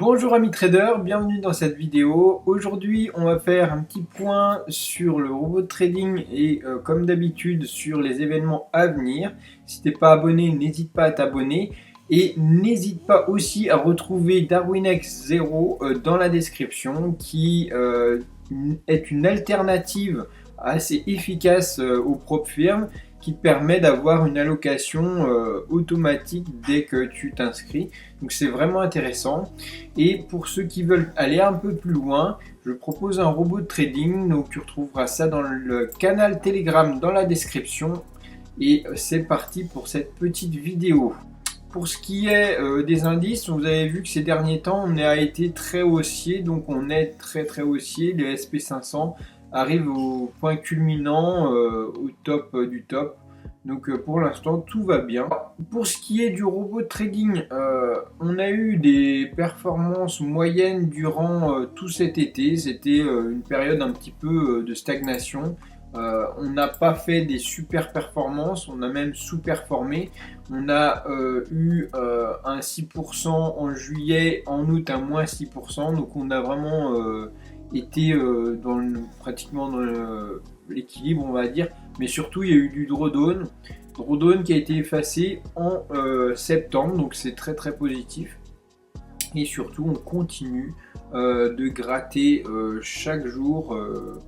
Bonjour amis traders, bienvenue dans cette vidéo. Aujourd'hui on va faire un petit point sur le robot de trading et comme d'habitude sur les événements à venir. Si t'es pas abonné, n'hésite pas à t'abonner et n'hésite pas aussi à retrouver Darwinex 0 dans la description qui est une alternative assez efficace aux prop firmes qui te permet d'avoir une allocation automatique dès que tu t'inscris. Donc c'est vraiment intéressant. Et pour ceux qui veulent aller un peu plus loin, je propose un robot de trading. Donc tu retrouveras ça dans le canal Telegram dans la description. Et c'est parti pour cette petite vidéo. Pour ce qui est des indices, vous avez vu que ces derniers temps, on a été très haussier. Donc on est très haussier. Les SP500 arrive au point culminant, au top du top. Donc pour l'instant tout va bien. Pour ce qui est du robot de trading, on a eu des performances moyennes durant tout cet été. C'était une période un petit peu de stagnation. On n'a pas fait des super performances, on a même sous-performé. On a eu un 6% en juillet, en août un moins 6%. Donc on a vraiment était pratiquement dans l'équilibre, on va dire, mais surtout il y a eu du drawdown qui a été effacé en septembre, donc c'est très positif. Et surtout on continue de gratter chaque jour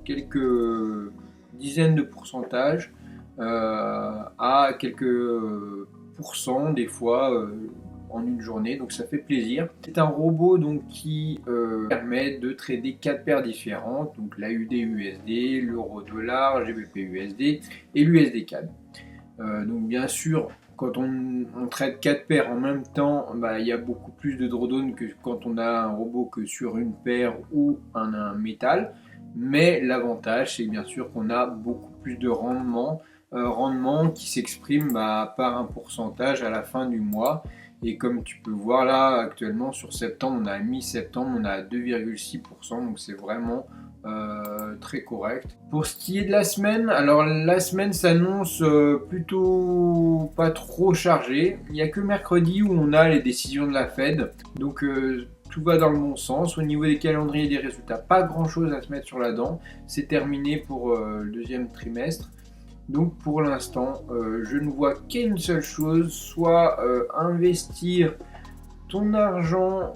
quelques dizaines de pourcentages à quelques pourcents des fois en une journée, donc ça fait plaisir. C'est un robot donc qui permet de trader 4 paires différentes, donc l'AUD-USD, l'euro-dollar, GBP-USD et l'USD-CAD. Donc bien sûr, quand on trade 4 paires en même temps, il y a beaucoup plus de drawdown que quand on a un robot que sur une paire ou un métal. Mais l'avantage, c'est bien sûr qu'on a beaucoup plus de rendement qui s'exprime par un pourcentage à la fin du mois. Et comme tu peux voir là, actuellement sur septembre, on a mi-septembre, on a 2,6%, donc c'est vraiment très correct. Pour ce qui est de la semaine, alors la semaine s'annonce plutôt pas trop chargée. Il n'y a que mercredi où on a les décisions de la Fed, donc tout va dans le bon sens. Au niveau des calendriers et des résultats, pas grand chose à se mettre sur la dent. C'est terminé pour le deuxième trimestre. Donc pour l'instant, je ne vois qu'une seule chose, soit investir ton argent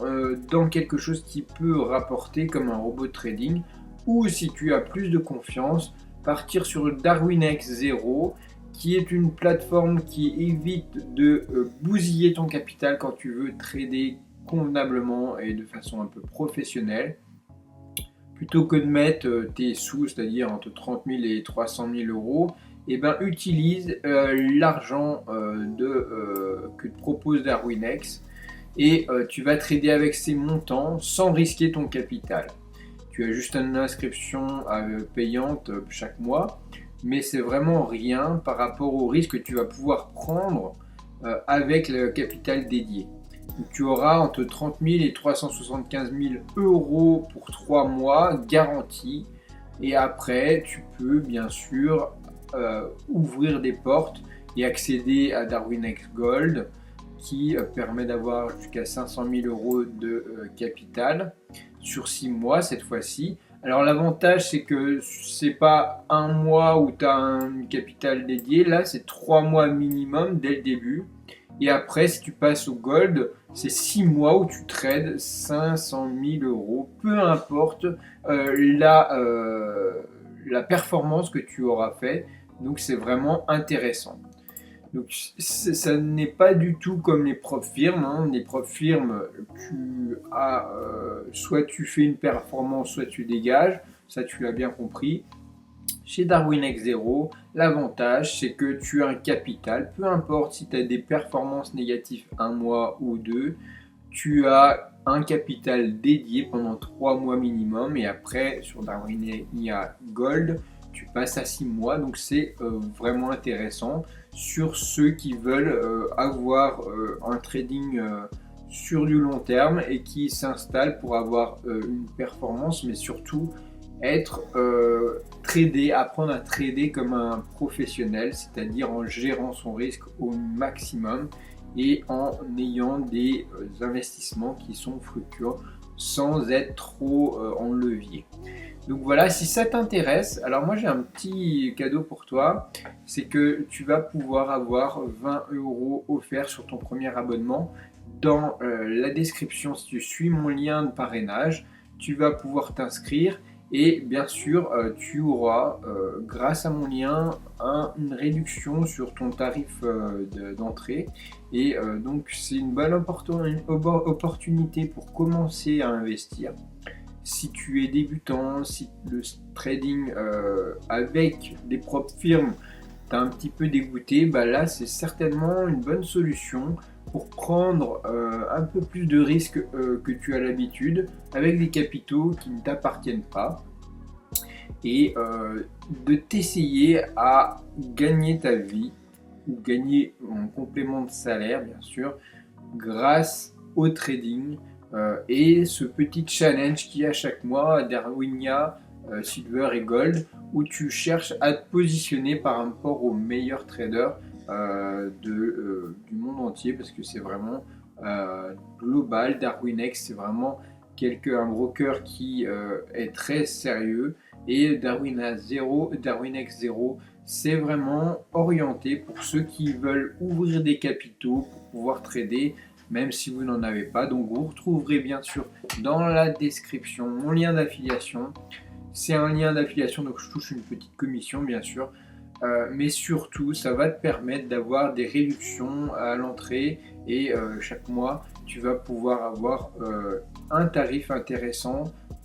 dans quelque chose qui peut rapporter comme un robot de trading, ou si tu as plus de confiance, partir sur Darwinex 0, qui est une plateforme qui évite de bousiller ton capital quand tu veux trader convenablement et de façon un peu professionnelle. Plutôt que de mettre tes sous, c'est-à-dire entre 30 000 et 300 000 euros, utilise l'argent que te propose Darwinex et tu vas trader avec ces montants sans risquer ton capital. Tu as juste une inscription payante chaque mois, mais c'est vraiment rien par rapport au risque que tu vas pouvoir prendre avec le capital dédié. Donc, tu auras entre 30 000 et 375 000 euros pour 3 mois garantis. Et après, tu peux bien sûr ouvrir des portes et accéder à Darwinex Gold qui permet d'avoir jusqu'à 500 000 euros de capital sur 6 mois cette fois-ci. Alors l'avantage c'est que c'est pas un mois où tu as un capital dédié, là c'est 3 mois minimum dès le début. Et après si tu passes au Gold, c'est 6 mois où tu trades 500 000 euros, peu importe la performance que tu auras fait. Donc c'est vraiment intéressant. Donc ça n'est pas du tout comme les prop firmes. Hein. Les prop firmes, tu as soit tu fais une performance, soit tu dégages. Ça tu l'as bien compris. Chez Darwinex 0, l'avantage c'est que tu as un capital. Peu importe si tu as des performances négatives un mois ou deux, tu as un capital dédié pendant 3 mois minimum. Et après sur Darwinex Gold, tu passes à 6 mois, donc c'est vraiment intéressant sur ceux qui veulent avoir un trading sur du long terme et qui s'installent pour avoir une performance, mais surtout être trader, apprendre à trader comme un professionnel, c'est-à-dire en gérant son risque au maximum et en ayant des investissements qui sont fructueux sans être trop en levier. Donc voilà, si ça t'intéresse, alors moi j'ai un petit cadeau pour toi, c'est que tu vas pouvoir avoir 20 € offerts sur ton premier abonnement. Dans la description, si tu suis mon lien de parrainage, tu vas pouvoir t'inscrire et bien sûr, tu auras, grâce à mon lien, une réduction sur ton tarif d'entrée. Et donc c'est une bonne opportunité pour commencer à investir. Si tu es débutant, si le trading avec des propres firmes t'a un petit peu dégoûté, bah là c'est certainement une bonne solution pour prendre un peu plus de risques que tu as l'habitude avec des capitaux qui ne t'appartiennent pas et de t'essayer à gagner ta vie ou gagner en complément de salaire bien sûr grâce au trading et ce petit challenge qu'il y a chaque mois à Darwinia, Silver et Gold où tu cherches à te positionner par rapport aux meilleurs traders du monde entier parce que c'est vraiment global. Darwinex c'est vraiment un broker qui est très sérieux et Darwinex 0 c'est vraiment orienté pour ceux qui veulent ouvrir des capitaux pour pouvoir trader même si vous n'en avez pas. Donc vous retrouverez bien sûr dans la description mon lien d'affiliation. C'est un lien d'affiliation donc je touche une petite commission bien sûr. Mais surtout ça va te permettre d'avoir des réductions à l'entrée et chaque mois tu vas pouvoir avoir un tarif intéressant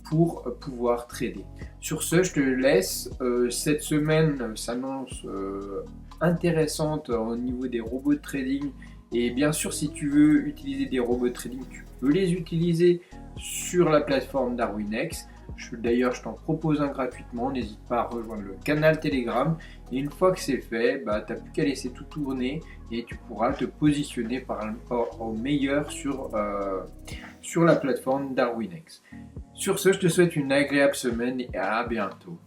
pour pouvoir trader. Sur ce, je te laisse. Cette semaine s'annonce intéressante au niveau des robots de trading. Et bien sûr, si tu veux utiliser des robots de trading, tu peux les utiliser sur la plateforme Darwinex. D'ailleurs, je t'en propose un gratuitement. N'hésite pas à rejoindre le canal Telegram. Et une fois que c'est fait, tu n'as plus qu'à laisser tout tourner et tu pourras te positionner par rapport au meilleur sur la plateforme Darwinex. Sur ce, je te souhaite une agréable semaine et à bientôt.